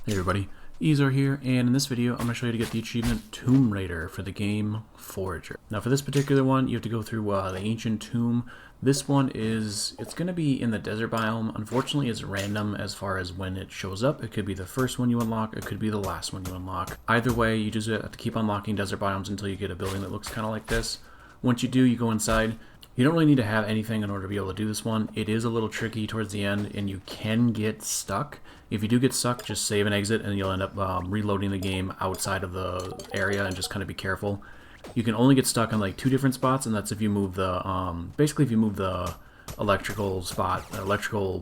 Hey everybody, Eezore here, and in this video I'm going to show you to get the achievement Tomb Raider for the game Forager. Now for this particular one, you have to go through the ancient tomb. This one it's going to be in the desert biome. Unfortunately, it's random as far as when it shows up. It could be the first one you unlock, it could be the last one you unlock. Either way, you just have to keep unlocking desert biomes until you get a building that looks kind of like this. Once you do, you go inside. You don't really need to have anything in order to be able to do this one. It is a little tricky towards the end, and you can get stuck. If you do get stuck, just save and exit, and you'll end up reloading the game outside of the area, and just kind of be careful. You can only get stuck on like 2 different spots, and that's if you move the, basically if you move the electrical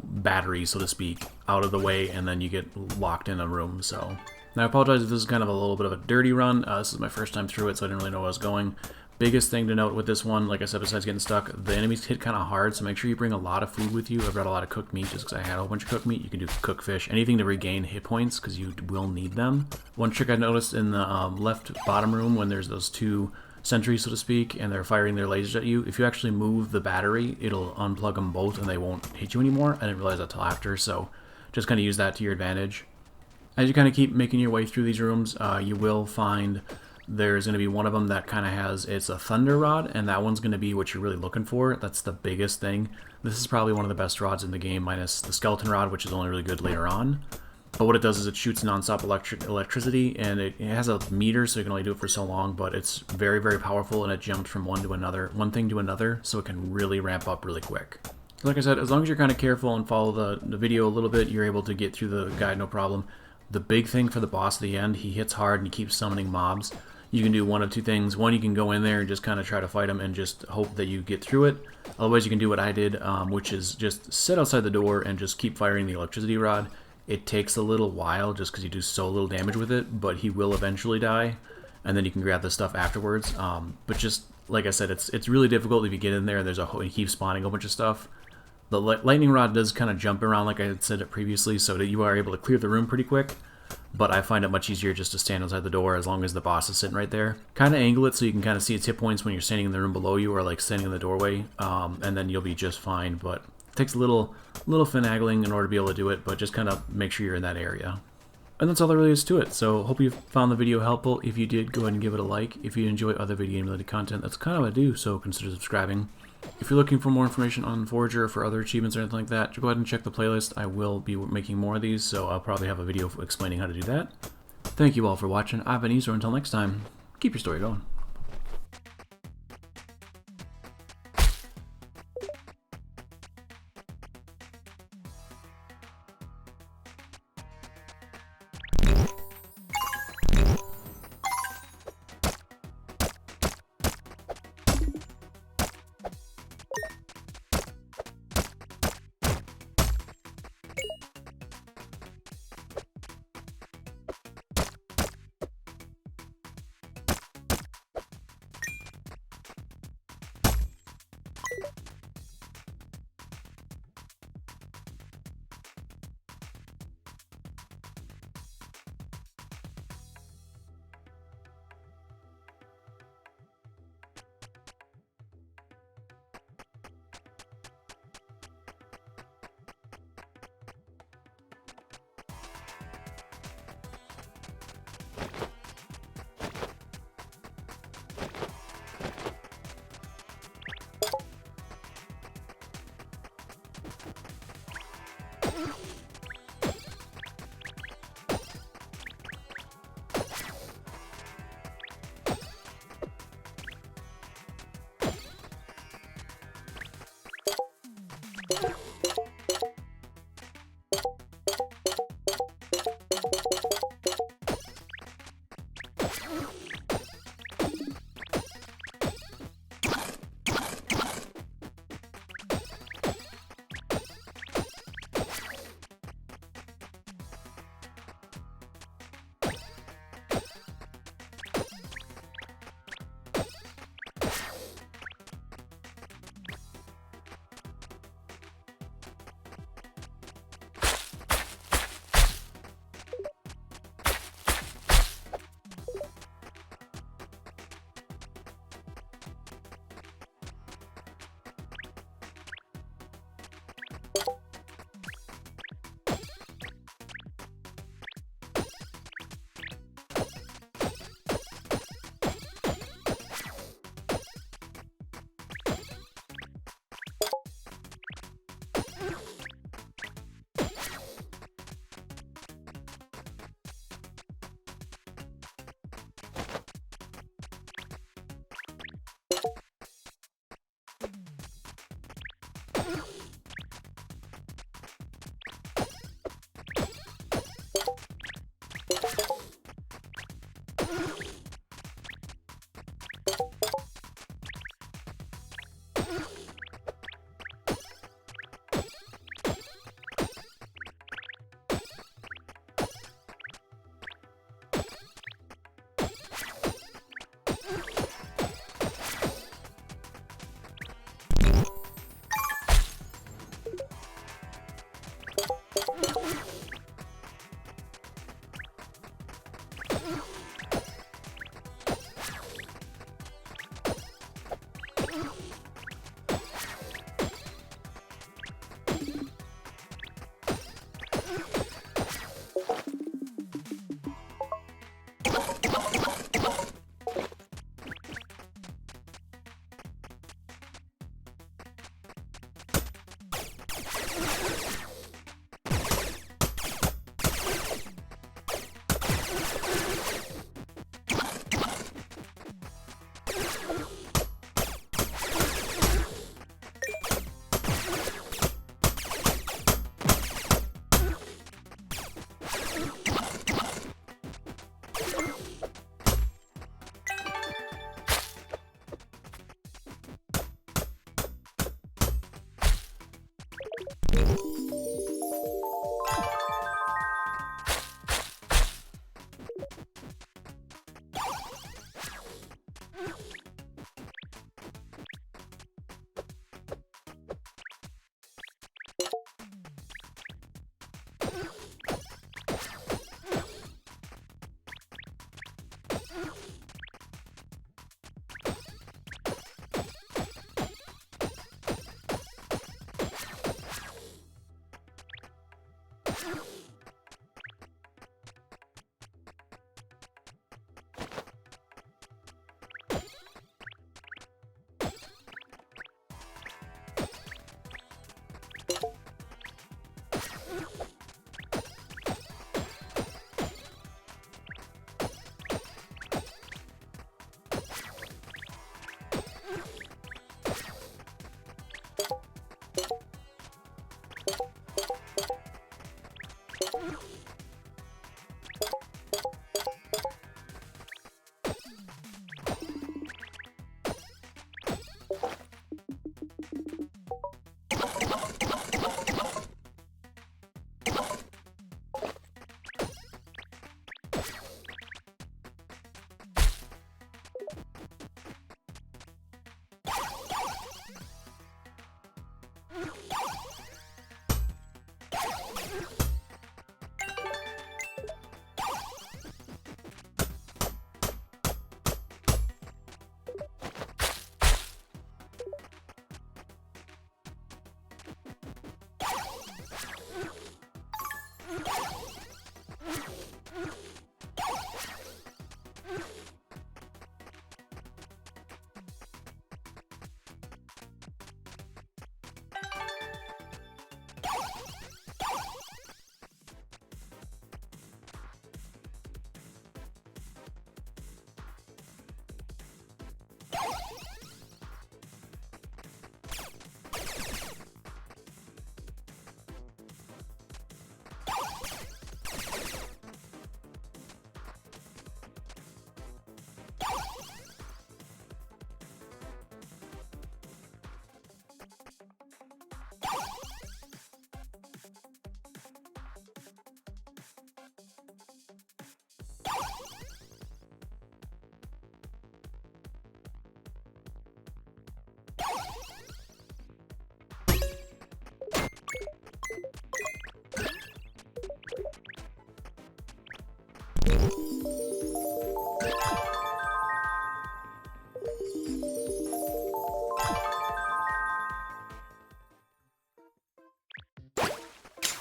battery, so to speak, out of the way, and then you get locked in a room, so. Now I apologize if this is kind of a little bit of a dirty run. This is my first time through it, so I didn't really know where I was going. Biggest thing to note with this one, like I said, besides getting stuck, the enemies hit kind of hard, so make sure you bring a lot of food with you. I've brought a lot of cooked meat just because I had a whole bunch of cooked meat. You can do cooked fish, anything to regain hit points because you will need them. One trick I noticed in the left bottom room when there's those 2 sentries, so to speak, and they're firing their lasers at you, if you actually move the battery, it'll unplug them both and they won't hit you anymore. I didn't realize that till after, so just kind of use that to your advantage. As you kind of keep making your way through these rooms, you will find there's going to be one of them that kind of has, it's a thunder rod, and that one's going to be what you're really looking for. That's the biggest thing. This is probably one of the best rods in the game, minus the skeleton rod, which is only really good later on. But what it does is it shoots non-stop electricity, and it has a meter, so you can only do it for so long, but it's very, very powerful, and it jumps from one thing to another, so it can really ramp up really quick. Like I said, as long as you're kind of careful and follow the video a little bit, you're able to get through the guide no problem. The big thing for the boss at the end, he hits hard and he keeps summoning mobs. You can do one of 2 things. One, you can go in there and just kind of try to fight him and just hope that you get through it. Otherwise, you can do what I did, which is just sit outside the door and just keep firing the electricity rod. It takes a little while just because you do so little damage with it, but he will eventually die, and then you can grab the stuff afterwards. But just like I said, it's really difficult if you get in there and you keep spawning a bunch of stuff. The lightning rod does kind of jump around like I had said it previously, so that you are able to clear the room pretty quick. But I find it much easier just to stand outside the door as long as the boss is sitting right there. Kind of angle it so you can kind of see its hit points when you're standing in the room below you or like standing in the doorway, and then you'll be just fine. But it takes a little finagling in order to be able to do it, but just kind of make sure you're in that area. And that's all there really is to it. So hope you found the video helpful. If you did, go ahead and give it a like. If you enjoy other video game related content, that's kind of what I do, so consider subscribing. If you're looking for more information on Forager or for other achievements or anything like that, go ahead and check the playlist. I will be making more of these, so I'll probably have a video explaining how to do that. Thank you all for watching. I've been Eezore. Until next time, keep your story going.